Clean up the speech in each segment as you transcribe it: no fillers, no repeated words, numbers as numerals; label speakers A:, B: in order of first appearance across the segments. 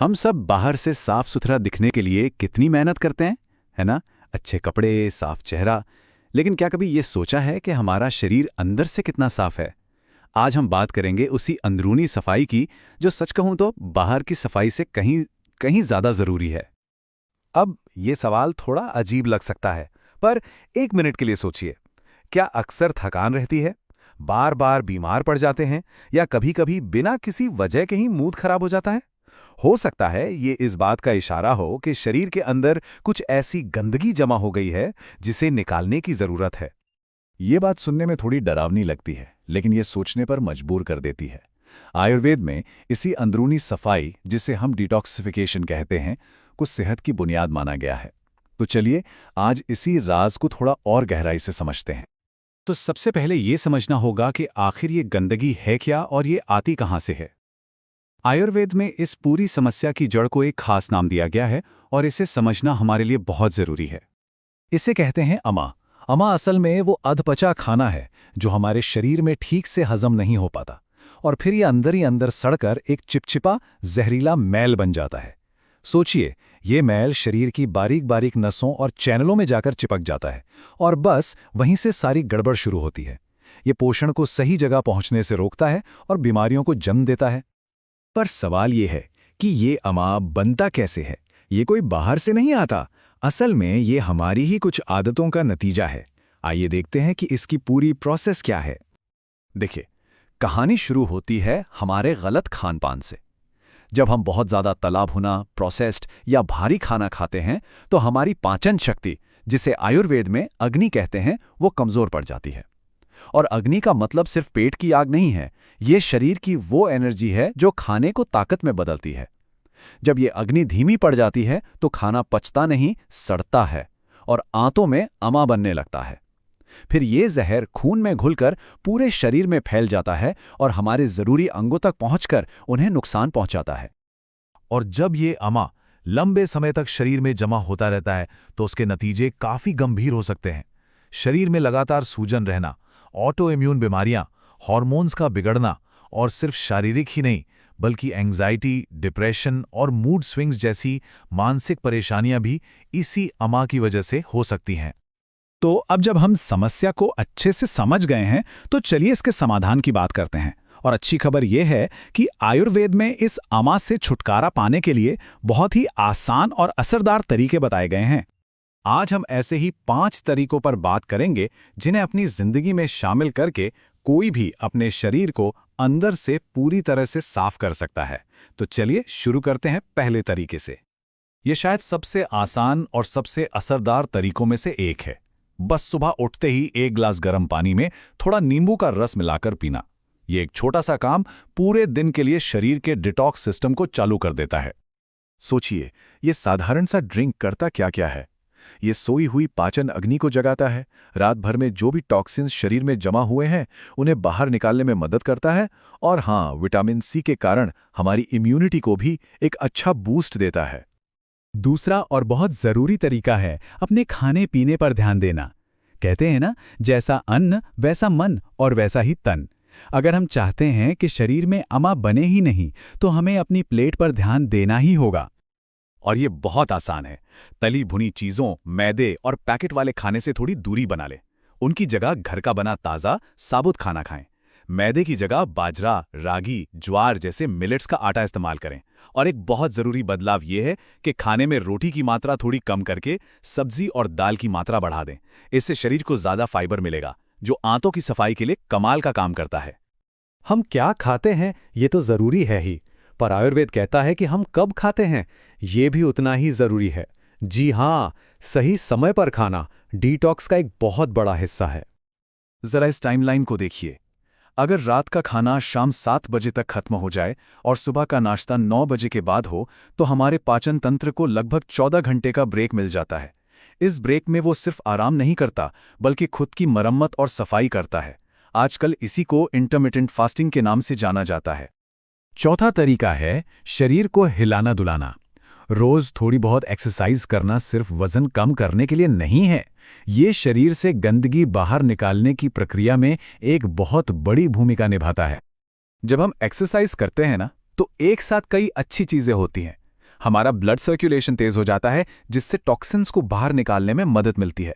A: हम सब बाहर से साफ सुथरा दिखने के लिए कितनी मेहनत करते हैं, है ना? अच्छे कपड़े, साफ चेहरा। लेकिन क्या कभी ये सोचा है कि हमारा शरीर अंदर से कितना साफ है? आज हम बात करेंगे उसी अंदरूनी सफाई की, जो सच कहूं तो बाहर की सफाई से कहीं कहीं ज्यादा जरूरी है।
B: अब ये सवाल थोड़ा अजीब लग सकता है, पर एक मिनट के लिए सोचिए। क्या अक्सर थकान रहती है, बार बार बीमार पड़ जाते हैं, या कभी-कभी बिना किसी वजह के ही मूड खराब हो जाता है? हो सकता है ये इस बात का इशारा हो कि शरीर के अंदर कुछ ऐसी गंदगी जमा हो गई है जिसे निकालने की जरूरत है।
C: ये बात सुनने में थोड़ी डरावनी लगती है, लेकिन ये सोचने पर मजबूर कर देती है। आयुर्वेद में इसी अंदरूनी सफाई, जिसे हम डिटॉक्सिफिकेशन कहते हैं, को सेहत की बुनियाद माना गया है। तो चलिए आज इसी राज को थोड़ा और गहराई से समझते हैं।
A: तो सबसे पहले ये समझना होगा कि आखिर ये गंदगी है क्या और ये आती कहाँ से है। आयुर्वेद में इस पूरी समस्या की जड़ को एक खास नाम दिया गया है और इसे समझना हमारे लिए बहुत जरूरी है।
C: इसे कहते हैं अमा। अमा असल में वो अधपचा खाना है जो हमारे शरीर में ठीक से हजम नहीं हो पाता, और फिर ये अंदर ही अंदर सड़कर एक चिपचिपा जहरीला मैल बन जाता है। सोचिए, ये मैल शरीर की बारीक बारीक नसों और चैनलों में जाकर चिपक जाता है, और बस वहीं से सारी गड़बड़ शुरू होती है। ये पोषण को सही जगह पहुंचने से रोकता है और बीमारियों को जन्म देता है।
D: पर सवाल ये है कि ये अमा बनता कैसे है। ये कोई बाहर से नहीं आता, असल में ये हमारी ही कुछ आदतों का नतीजा है। आइए देखते हैं कि इसकी पूरी प्रोसेस क्या है।
A: देखिए, कहानी शुरू होती है हमारे गलत खानपान से। जब हम बहुत ज़्यादा तला भुना, प्रोसेस्ड या भारी खाना खाते हैं तो हमारी पाचन शक्ति, जिसे आयुर्वेद में अग्नि कहते हैं, वो कमज़ोर पड़ जाती है। और अग्नि का मतलब सिर्फ पेट की आग नहीं है, ये शरीर की वो एनर्जी है जो खाने को ताकत में बदलती है। जब ये अग्नि धीमी पड़ जाती है तो खाना पचता नहीं, सड़ता है और आंतों में अमा बनने लगता है। फिर ये जहर खून में घुलकर पूरे शरीर में फैल जाता है और हमारे जरूरी अंगों तक पहुंचकर उन्हें नुकसान पहुंचाता है।
B: और जब ये अमा लंबे समय तक शरीर में जमा होता रहता है तो उसके नतीजे काफी गंभीर हो सकते हैं। शरीर में लगातार सूजन रहना, ऑटो इम्यून बीमारियां, हार्मोन्स का बिगड़ना, और सिर्फ शारीरिक ही नहीं बल्कि एंग्जाइटी, डिप्रेशन और मूड स्विंग्स जैसी मानसिक परेशानियां भी इसी अमा की वजह से हो सकती हैं।
C: तो अब जब हम समस्या को अच्छे से समझ गए हैं तो चलिए इसके समाधान की बात करते हैं। और अच्छी खबर यह है कि आयुर्वेद में इस अमा से छुटकारा पाने के लिए बहुत ही आसान और असरदार तरीके बताए गए हैं। आज हम ऐसे ही 5 तरीकों पर बात करेंगे जिन्हें अपनी जिंदगी में शामिल करके कोई भी अपने शरीर को अंदर से पूरी तरह से साफ कर सकता है। तो चलिए शुरू करते हैं पहले तरीके से। यह शायद सबसे आसान और सबसे असरदार तरीकों में से एक है। बस सुबह उठते ही 1 गिलास गर्म पानी में थोड़ा नींबू का रस मिलाकर पीना। यह एक छोटा सा काम पूरे दिन के लिए शरीर के डिटॉक्स सिस्टम को चालू कर देता है। सोचिए, यह साधारण सा ड्रिंक करता क्या क्या है। ये सोई हुई पाचन अग्नि को जगाता है, रात भर में जो भी टॉक्सिन्स शरीर में जमा हुए हैं उन्हें बाहर निकालने में मदद करता है, और हाँ, विटामिन सी के कारण हमारी इम्यूनिटी को भी एक अच्छा बूस्ट देता है। दूसरा और बहुत जरूरी तरीका है अपने खाने पीने पर ध्यान देना। कहते हैं ना, जैसा अन्न वैसा मन और वैसा ही तन। अगर हम चाहते हैं कि शरीर में अमा बने ही नहीं तो हमें अपनी प्लेट पर ध्यान देना ही होगा। और ये बहुत आसान है। तली भुनी चीजों, मैदे और पैकेट वाले खाने से थोड़ी दूरी बना लें। उनकी जगह घर का बना ताज़ा साबुत खाना खाएं। मैदे की जगह बाजरा, रागी, ज्वार जैसे मिलेट्स का आटा इस्तेमाल करें। और एक बहुत ज़रूरी बदलाव ये है कि खाने में रोटी की मात्रा थोड़ी कम करके सब्जी और दाल की मात्रा बढ़ा दें। इससे शरीर को ज़्यादा फाइबर मिलेगा, जो आंतों की सफाई के लिए कमाल का काम करता है।
E: हम क्या खाते हैं ये तो ज़रूरी है ही, पर आयुर्वेद कहता है कि हम कब खाते हैं ये भी उतना ही ज़रूरी है। जी हाँ, सही समय पर खाना डिटॉक्स का एक बहुत बड़ा हिस्सा है।
C: जरा इस टाइमलाइन को देखिए। अगर रात का खाना शाम 7 बजे तक खत्म हो जाए और सुबह का नाश्ता 9 बजे के बाद हो तो हमारे पाचन तंत्र को लगभग 14 घंटे का ब्रेक मिल जाता है। इस ब्रेक में वो सिर्फ आराम नहीं करता बल्कि खुद की मरम्मत और सफाई करता है। आजकल इसी को इंटरमिटेंट फास्टिंग के नाम से जाना जाता है। चौथा तरीका है शरीर को हिलाना दुलाना। रोज थोड़ी बहुत एक्सरसाइज करना सिर्फ वजन कम करने के लिए नहीं है, ये शरीर से गंदगी बाहर निकालने की प्रक्रिया में एक बहुत बड़ी भूमिका निभाता है। जब हम एक्सरसाइज करते हैं ना, तो एक साथ कई अच्छी चीजें होती हैं। हमारा ब्लड सर्कुलेशन तेज हो जाता है, जिससे टॉक्सिन्स को बाहर निकालने में मदद मिलती है।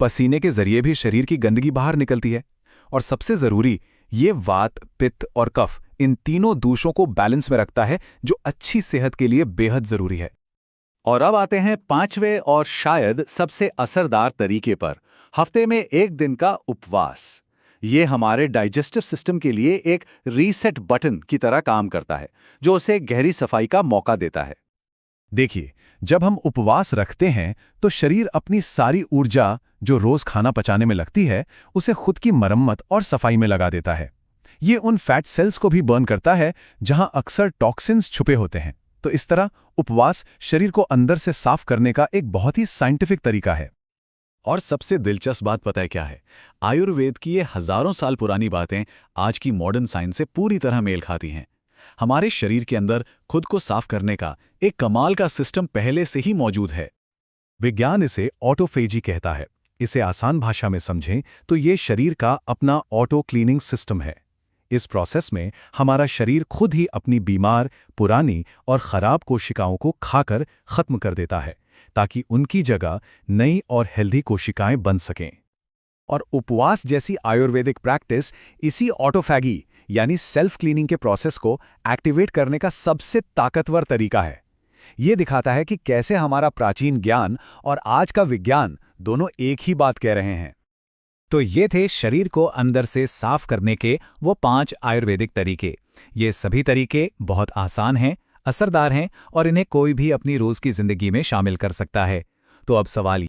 C: पसीने के जरिए भी शरीर की गंदगी बाहर निकलती है। और सबसे जरूरी, ये वात, पित्त और कफ इन तीनों दोषों को बैलेंस में रखता है, जो अच्छी सेहत के लिए बेहद जरूरी है।
A: और अब आते हैं पांचवें और शायद सबसे असरदार तरीके पर, हफ्ते में एक दिन का उपवास। ये हमारे डाइजेस्टिव सिस्टम के लिए एक रीसेट बटन की तरह काम करता है, जो उसे गहरी सफाई का मौका देता है।
C: देखिए, जब हम उपवास रखते हैं तो शरीर अपनी सारी ऊर्जा जो रोज खाना पचाने में लगती है, उसे खुद की मरम्मत और सफाई में लगा देता है। ये उन फैट सेल्स को भी बर्न करता है जहां अक्सर टॉक्सिन्स छुपे होते हैं। तो इस तरह उपवास शरीर को अंदर से साफ करने का एक बहुत ही साइंटिफिक तरीका है।
B: और सबसे दिलचस्प बात पता है क्या है? आयुर्वेद की ये हजारों साल पुरानी बातें आज की मॉडर्न साइंस से पूरी तरह मेल खाती हैं। हमारे शरीर के अंदर खुद को साफ करने का एक कमाल का सिस्टम पहले से ही मौजूद है।
C: विज्ञान इसे ऑटोफेजी कहता है। इसे आसान भाषा में समझें तो ये शरीर का अपना ऑटो क्लीनिंग सिस्टम है। इस प्रोसेस में हमारा शरीर खुद ही अपनी बीमार, पुरानी और खराब कोशिकाओं को खाकर खत्म कर देता है, ताकि उनकी जगह नई और हेल्दी कोशिकाएं बन सकें। और उपवास जैसी आयुर्वेदिक प्रैक्टिस इसी ऑटोफैगी यानी सेल्फ क्लीनिंग के प्रोसेस को एक्टिवेट करने का सबसे ताकतवर तरीका है। ये दिखाता है कि कैसे हमारा प्राचीन ज्ञान और आज का विज्ञान दोनों एक ही बात कह रहे हैं।
E: तो ये थे शरीर को अंदर से साफ करने के वो 5 आयुर्वेदिक तरीके। ये सभी तरीके बहुत आसान हैं, असरदार हैं और इन्हें कोई भी अपनी रोज की जिंदगी में शामिल कर सकता है। तो अब सवाल